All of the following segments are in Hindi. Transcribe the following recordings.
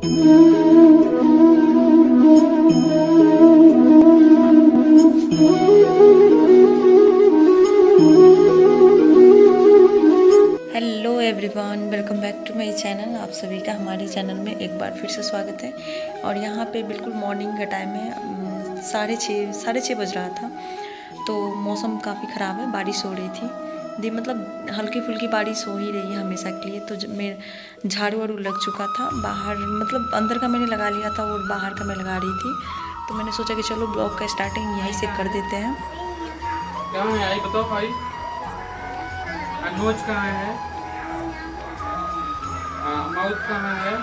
Hello everyone, welcome back to my channel. आप सभी का हमारे चैनल में एक बार फिर से स्वागत है। और यहाँ पे बिल्कुल मॉर्निंग का टाइम है, साढ़े छः बज रहा था। तो मौसम काफ़ी ख़राब है, बारिश हो रही थी मतलब हल्की फुल्की बारिश हो ही रही है हमेशा के लिए। तो मेरे झाड़ू वाड़ू लग चुका था बाहर, मतलब अंदर का मैंने लगा लिया था और बाहर का मैं लगा रही थी। तो मैंने सोचा कि चलो ब्लॉग का स्टार्टिंग यहीं से कर देते हैं। क्या है आई बताओ भाई। नोज कहाँ है, माउथ कहाँ है,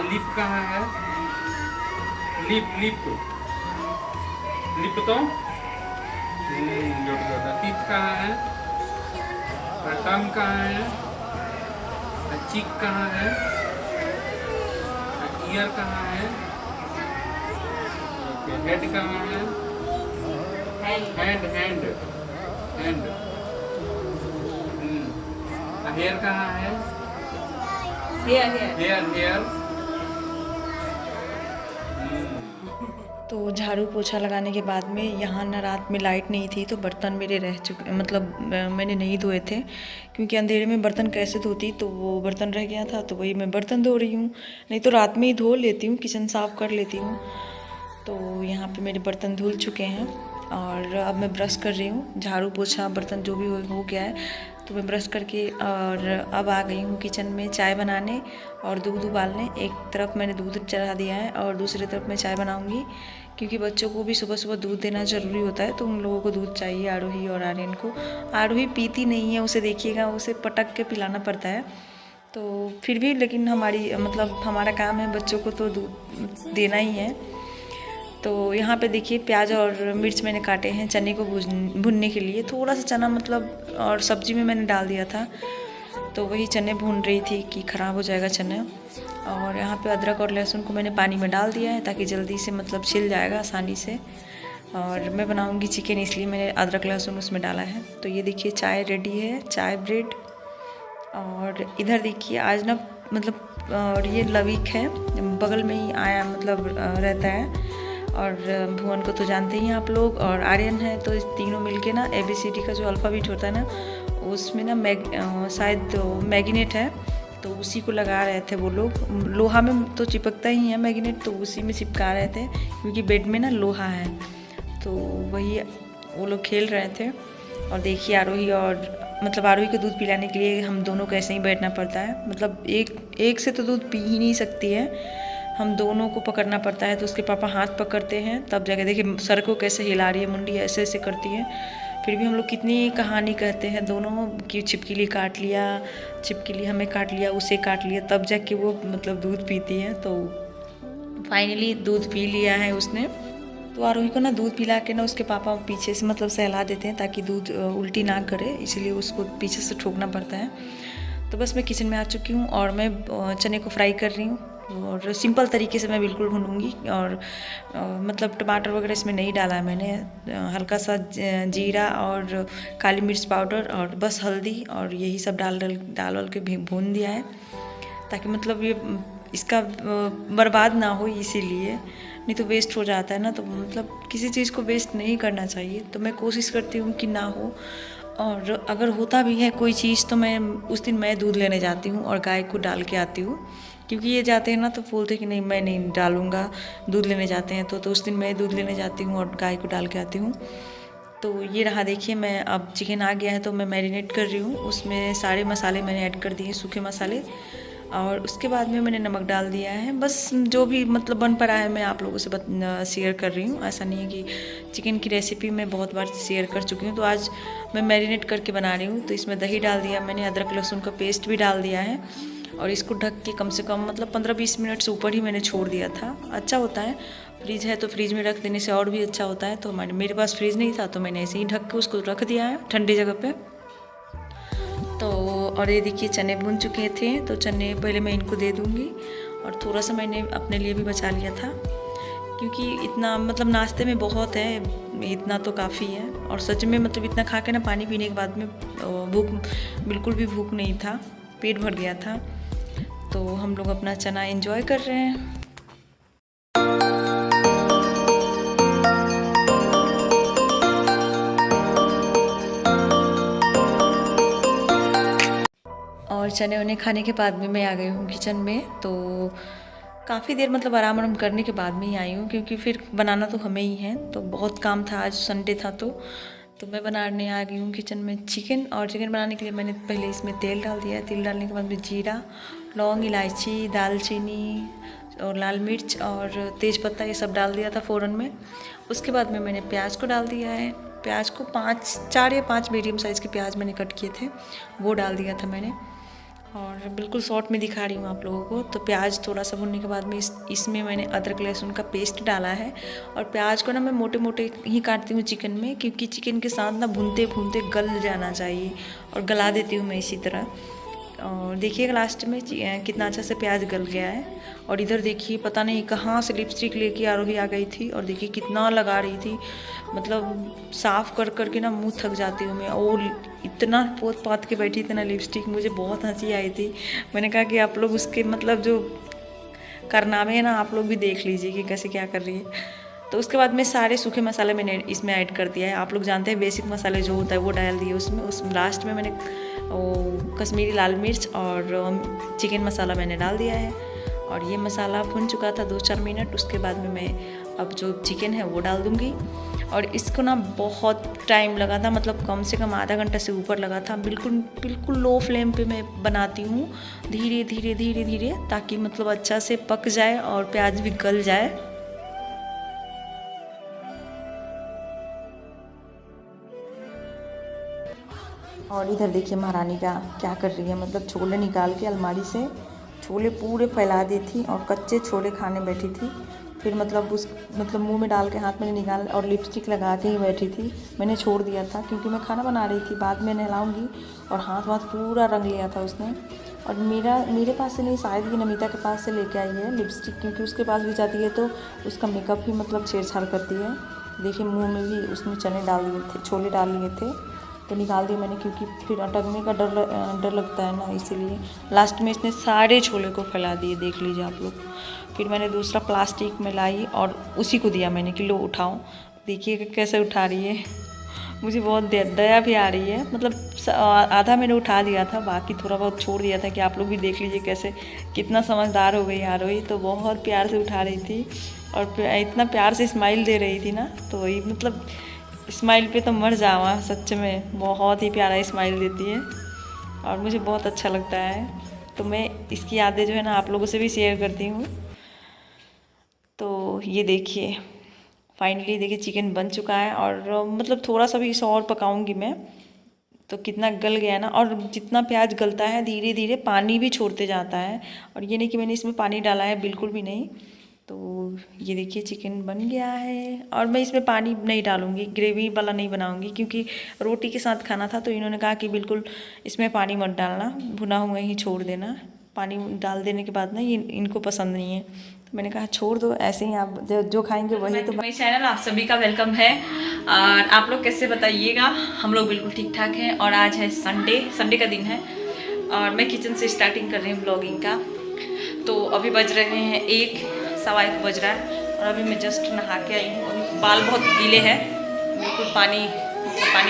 लिप कहाँ है, लिप लिप लिप तो टीथ कहाँ है, टंग कहाँ है, चीक कहाँ है, ईयर कहाँ है, हेड कहाँ है, हैंड हैंड हैंड, हेयर कहाँ है, हेयर हेयर। तो झाड़ू पोछा लगाने के बाद में यहाँ ना रात में लाइट नहीं थी, तो बर्तन मेरे रह चुके, मतलब मैंने नहीं धोए थे क्योंकि अंधेरे में बर्तन कैसे धोती। तो वो बर्तन रह गया था, तो वही मैं बर्तन धो रही हूँ। नहीं तो रात में ही धो लेती हूँ, किचन साफ़ कर लेती हूँ। तो यहाँ पे मेरे बर्तन धुल चुके हैं और अब मैं ब्रश कर रही हूँ। झाड़ू पोछा बर्तन जो भी हो गया है, तो मैं ब्रश करके और अब आ गई हूँ किचन में चाय बनाने और दूध उबालने। एक तरफ मैंने दूध चढ़ा दिया है और दूसरी तरफ मैं चाय बनाऊँगी, क्योंकि बच्चों को भी सुबह सुबह दूध देना ज़रूरी होता है। तो उन लोगों को दूध चाहिए, आरोही और आर्यन को। आरोही पीती नहीं है, उसे देखिएगा उसे पटक के पिलाना पड़ता है। तो फिर भी लेकिन हमारा काम है, बच्चों को तो दूध देना ही है। तो यहाँ पे देखिए प्याज और मिर्च मैंने काटे हैं चने को भूनने के लिए। थोड़ा सा चना और सब्जी में मैंने डाल दिया था, तो वही चने भून रही थी कि ख़राब हो जाएगा चने। और यहाँ पे अदरक और लहसुन को मैंने पानी में डाल दिया है ताकि जल्दी से छिल जाएगा आसानी से। और मैं बनाऊँगी चिकन, इसलिए मैंने अदरक लहसुन उसमें डाला है। तो ये देखिए चाय रेडी है, चाय ब्रेड। और इधर देखिए आज ना और ये लविक है, बगल में ही आया रहता है। और भुवन को तो जानते ही हैं आप लोग, और आर्यन है। तो इस तीनों मिलके ना ABCD का जो अल्फ़ाबेट होता है ना, उसमें ना शायद मैग्नेट है, तो उसी को लगा रहे थे वो लोग। लोहा में तो चिपकता ही है मैग्नेट, तो उसी में चिपका रहे थे क्योंकि बेड में ना लोहा है। तो वही वो लोग खेल रहे थे। और देखिए आरोही आरोही को दूध पिलाने के लिए हम दोनों को ऐसे ही बैठना पड़ता है। एक से तो दूध पी ही नहीं सकती है, हम दोनों को पकड़ना पड़ता है। तो उसके पापा हाथ पकड़ते हैं, तब जाके देखिए सर को कैसे हिला रही है, मुंडी ऐसे ऐसे करती है। फिर भी हम लोग कितनी कहानी कहते हैं दोनों कि छिपकली काट लिया, छिपकली हमें काट लिया, उसे काट लिया, तब जाके वो दूध पीती है। तो फाइनली दूध पी लिया है उसने। तो आरोही को ना दूध पिला के ना उसके पापा पीछे से सहला देते हैं ताकि दूध उल्टी ना करे, इसलिए उसको पीछे से ठोकना पड़ता है। तो बस मैं किचन में आ चुकी हूँ और मैं चने को फ्राई कर रही हूँ। और सिंपल तरीके से मैं बिल्कुल भूनूंगी। और टमाटर वगैरह इसमें नहीं डाला है मैंने, हल्का सा जीरा और काली मिर्च पाउडर और बस हल्दी और यही सब डाल के भून दिया है, ताकि ये इसका बर्बाद ना हो, इसीलिए। नहीं तो वेस्ट हो जाता है ना, तो किसी चीज़ को वेस्ट नहीं करना चाहिए। तो मैं कोशिश करती हूँ कि ना हो, और अगर होता भी है कोई चीज़ तो मैं उस दिन दूध लेने जाती हूँ और गाय को डाल के आती हूँ, क्योंकि ये जाते हैं ना तो बोलते हैं कि नहीं मैं नहीं डालूँगा, दूध लेने जाते हैं। तो उस दिन मैं दूध लेने जाती हूँ और गाय को डाल के आती हूँ। तो ये रहा देखिए, मैं अब चिकन आ गया है तो मैं मैरिनेट कर रही हूँ। उसमें सारे मसाले मैंने ऐड कर दिए, सूखे मसाले, और उसके बाद में मैंने नमक डाल दिया है। बस जो भी बन पड़ा है मैं आप लोगों से शेयर कर रही हूँ। ऐसा नहीं है कि चिकन की रेसिपी मैं बहुत बार शेयर कर चुकी हूँ। तो आज मैं मैरिनेट करके बना रही हूँ। तो इसमें दही डाल दिया मैंने, अदरक लहसुन का पेस्ट भी डाल दिया है, और इसको ढक के कम से कम 15-20 मिनट से ऊपर ही मैंने छोड़ दिया था। अच्छा होता है, फ्रिज है तो फ्रिज में रख देने से और भी अच्छा होता है। तो मेरे पास फ्रिज नहीं था तो मैंने ऐसे ही ढक के उसको रख दिया है ठंडी जगह पे। तो और ये देखिए चने भून चुके थे, तो चने पहले मैं इनको दे दूँगी। और थोड़ा सा मैंने अपने लिए भी बचा लिया था, क्योंकि इतना नाश्ते में बहुत है, इतना तो काफ़ी है। और सच में इतना खा के ना पानी पीने के बाद में भूख बिल्कुल भी भूख नहीं था, पेट भर गया था। तो हम लोग अपना चना एंजॉय कर रहे हैं। और चने उन्हें खाने के बाद में मैं आ गई हूँ किचन में। तो काफ़ी देर मतलब आराम करने के बाद में ही आई हूँ, क्योंकि फिर बनाना तो हमें ही है। तो बहुत काम था, आज संडे था तो मैं बनाने आ गई हूँ किचन में चिकन। और चिकन बनाने के लिए मैंने पहले इसमें तेल डाल दिया। तेल डालने के बाद में जीरा, लौंग, इलायची, दालचीनी और लाल मिर्च और तेज़पत्ता ये सब डाल दिया था फ़ौरन में। उसके बाद में मैंने प्याज को डाल दिया है। प्याज को 4 या 5 मीडियम साइज़ के प्याज मैंने कट किए थे, वो डाल दिया था मैंने। और बिल्कुल शॉर्ट में दिखा रही हूँ आप लोगों को। तो प्याज थोड़ा सा भुनने के बाद में इसमें मैंने अदरक लहसुन का पेस्ट डाला है। और प्याज को ना मैं मोटे मोटे ही काटती हूँ चिकन में, क्योंकि चिकन के साथ ना भूनते भूनते गल जाना चाहिए, और गला देती हूँ मैं इसी तरह। और देखिएगा लास्ट में कितना अच्छा से प्याज गल गया है। और इधर देखिए पता नहीं कहाँ से लिपस्टिक लेके आरोही आ गई थी, और देखिए कितना लगा रही थी। मतलब साफ़ कर करके ना मुंह थक जाती हूँ मैं, और इतना पोत पात के बैठी थी ना लिपस्टिक, मुझे बहुत हंसी आई थी। मैंने कहा कि आप लोग उसके मतलब जो कारनामे है ना, आप लोग भी देख लीजिए कि कैसे क्या कर रही है। तो उसके बाद में सारे सूखे मसाले मैंने इसमें ऐड कर दिया है। आप लोग जानते हैं बेसिक मसाले जो होता है वो डाल दिए उसमें। उस लास्ट में मैंने कश्मीरी लाल मिर्च और चिकन मसाला मैंने डाल दिया है। और ये मसाला भुन चुका था 2-4 मिनट। उसके बाद में मैं अब जो चिकन है वो डाल दूँगी। और इसको ना बहुत टाइम लगा था, मतलब कम से कम आधा घंटा से ऊपर लगा था। बिल्कुल लो फ्लेम पे मैं बनाती हूँ, धीरे धीरे, ताकि मतलब अच्छा से पक जाए और प्याज भी गल जाए। और इधर देखिए महारानी का क्या कर रही है, मतलब छोले निकाल के अलमारी से छोले पूरे फैला दी थी, और कच्चे छोले खाने बैठी थी। फिर मतलब मुंह में डाल के हाथ में निकाल और लिपस्टिक लगा के ही बैठी थी। मैंने छोड़ दिया था क्योंकि मैं खाना बना रही थी, बाद में नहलाऊंगी। और हाथ पूरा रंग लिया था उसने। और मेरे पास से नहीं, शायद ये नमिता के पास से लेके आई है लिपस्टिक, क्योंकि उसके पास भी जाती है तो उसका मेकअप भी मतलब छेड़छाड़ करती है। देखिए मुँह में भी उसने चने डाल दिए थे, छोले डाल लिए थे, तो निकाल दिए मैंने, क्योंकि फिर अटकने का डर लगता है ना, इसीलिए। लास्ट में इसने सारे छोले को फैला दिए, देख लीजिए आप लोग। फिर मैंने दूसरा प्लास्टिक में लाई और उसी को दिया मैंने कि लो उठाओ। देखिए कैसे उठा रही है, मुझे बहुत दया भी आ रही है। मतलब आधा मैंने उठा दिया था, बाकी थोड़ा बहुत छोड़ दिया था कि आप लोग भी देख लीजिए कैसे कितना समझदार हो गई आरोही। तो बहुत प्यार से उठा रही थी और इतना प्यार से स्माइल दे रही थी ना, तो वही मतलब स्माइल पे तो मर जावा, सच में बहुत ही प्यारा स्माइल देती है और मुझे बहुत अच्छा लगता है। तो मैं इसकी यादें जो है ना आप लोगों से भी शेयर करती हूँ। तो ये देखिए फाइनली देखिए चिकन बन चुका है, और मतलब थोड़ा सा भी इसे और पकाऊंगी मैं, तो कितना गल गया ना। और जितना प्याज गलता है धीरे धीरे पानी भी छोड़ते जाता है, और ये नहीं कि मैंने इसमें पानी डाला है, बिल्कुल भी नहीं। तो ये देखिए चिकन बन गया है, और मैं इसमें पानी नहीं डालूंगी, ग्रेवी वाला नहीं बनाऊंगी, क्योंकि रोटी के साथ खाना था। तो इन्होंने कहा कि बिल्कुल इसमें पानी मत डालना, भुना हुआ ही छोड़ देना। पानी डाल देने के बाद ना ये इनको पसंद नहीं है, तो मैंने कहा छोड़ दो, ऐसे ही आप जो खाएंगे वही। तो मेरे चैनल आप सभी का वेलकम है, और आप लोग कैसे बताइएगा। हम लोग बिल्कुल ठीक ठाक हैं, और आज है संडे का दिन है, और मैं किचन से स्टार्टिंग कर रही हूँ ब्लॉगिंग का। तो अभी बज रहे हैं 1-1:15 बज रहा है, और अभी मैं जस्ट नहा के आई हूँ। अभी बाल बहुत गीले हैं, बिल्कुल पानी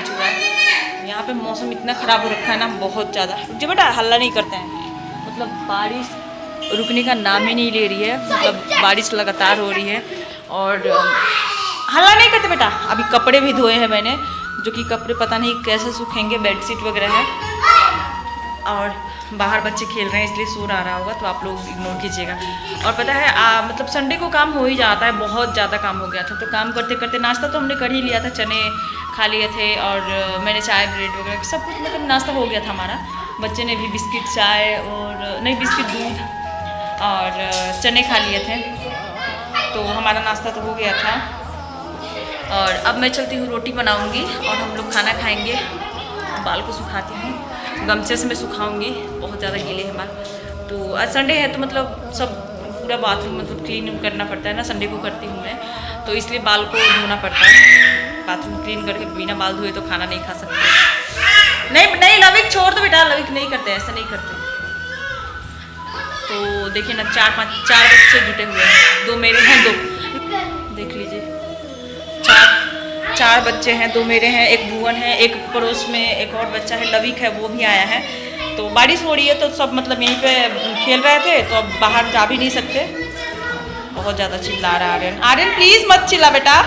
चू रहा है। यहाँ पे मौसम इतना ख़राब हो रखा है ना, बहुत ज़्यादा। जो बेटा हल्ला नहीं करते हैं, मतलब बारिश रुकने का नाम ही नहीं ले रही है, मतलब बारिश लगातार हो रही है। और हल्ला नहीं करते बेटा। अभी कपड़े भी धोए हैं मैंने, जो कि कपड़े पता नहीं कैसे सूखेंगे, बेडशीट वगैरह है। और बाहर बच्चे खेल रहे हैं इसलिए शोर आ रहा होगा, तो आप लोग इग्नोर कीजिएगा। और पता है मतलब संडे को काम हो ही जाता है, बहुत ज़्यादा काम हो गया था। तो काम करते करते नाश्ता तो हमने कर ही लिया था, चने खा लिए थे, और मैंने चाय ब्रेड वगैरह सब कुछ मतलब नाश्ता हो गया था हमारा। बच्चे ने भी बिस्किट चाय और नहीं बिस्किट दूध और चने खा लिए थे, तो हमारा नाश्ता तो हो गया था। और अब मैं चलती हूँ, रोटी बनाऊँगी और हम लोग खाना खाएँगे। बाल को सुखाती हूँ, गमछे से मैं सुखाऊंगी, बहुत ज़्यादा गीले हैं बाल। तो आज संडे है, तो मतलब सब पूरा बाथरूम मतलब क्लीन करना पड़ता है ना, संडे को करती हूँ मैं, तो इसलिए बाल को धोना पड़ता है। बाथरूम क्लीन करके बिना बाल धोए तो खाना नहीं खा सकते। नहीं लविक छोड़ दो बेटा, लविक नहीं करते, ऐसा नहीं करते। तो तो देखिए ना 4 बच्चे जुटे हुए हैं, 2 मेरे हैं, 2 देख लीजिए, 4 बच्चे हैं, 2 मेरे हैं, एक भुवन है, एक पड़ोस में एक और बच्चा है लविक है, वो भी आया है। तो बारिश हो रही है तो सब मतलब यहीं पे खेल रहे थे, तो अब बाहर जा भी नहीं सकते। बहुत ज़्यादा चिल्ला रहा है आर्यन प्लीज़ मत चिल्ला बेटा।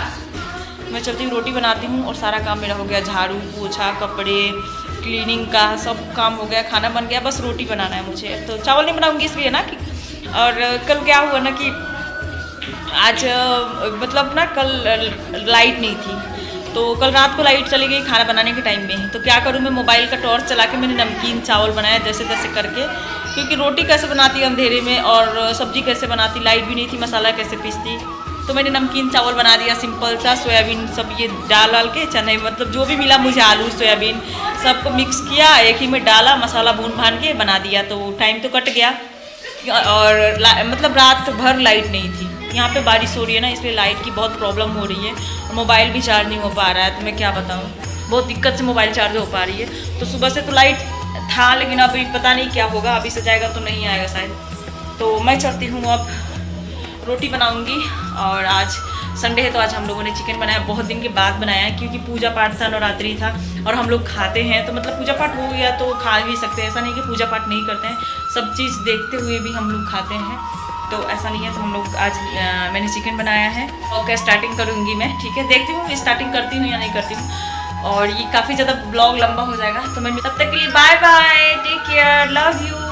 मैं चलती हूँ, रोटी बनाती हूँ और सारा काम मेरा हो गया, झाड़ू पोछा कपड़े क्लीनिंग का सब काम हो गया, खाना बन गया, बस रोटी बनाना है मुझे। तो चावल नहीं बनाऊँगी इसलिए ना कि, और कल क्या हुआ ना कि आज मतलब ना कल लाइट नहीं थी, तो कल रात को लाइट चली गई खाना बनाने के टाइम में ही। तो क्या करूँ, मैं मोबाइल का टॉर्च चला के मैंने नमकीन चावल बनाया जैसे तैसे करके, क्योंकि रोटी कैसे बनाती अंधेरे में और सब्जी कैसे बनाती, लाइट भी नहीं थी, मसाला कैसे पीसती। तो मैंने नमकीन चावल बना दिया सिंपल सा, सोयाबीन सब ये डाल के, चने मतलब जो भी मिला मुझे, आलू सोयाबीन सबको मिक्स किया, एक ही में डाला, मसाला भून भान के बना दिया। तो टाइम तो कट गया और मतलब रात भर लाइट नहीं थी। यहाँ पे बारिश हो रही है ना, इसलिए लाइट की बहुत प्रॉब्लम हो रही है और मोबाइल भी चार्ज नहीं हो पा रहा है। तो मैं क्या बताऊँ, बहुत दिक्कत से मोबाइल चार्ज हो पा रही है। तो सुबह से तो लाइट था, लेकिन अभी पता नहीं क्या होगा, अभी से जाएगा तो नहीं आएगा शायद। तो मैं चलती हूँ, अब रोटी बनाऊँगी। और आज संडे है तो आज हम लोगों ने चिकन बनाया, बहुत दिन के बाद बनाया है, क्योंकि पूजा पाठ था, नवरात्रि था और हम लोग खाते हैं, तो मतलब पूजा पाठ हो गया तो खा भी सकते हैं, ऐसा नहीं कि पूजा पाठ नहीं करते हैं, सब चीज़ देखते हुए भी हम लोग खाते हैं, तो ऐसा नहीं है। तो हम लोग आज मैंने चिकन बनाया है। ओके, स्टार्टिंग करूँगी मैं, ठीक है, देखती हूँ स्टार्टिंग करती हूँ या नहीं करती हूँ। और ये काफ़ी ज़्यादा ब्लॉग लंबा हो जाएगा, तो मैं तब तक के लिए bye bye, take care, love you.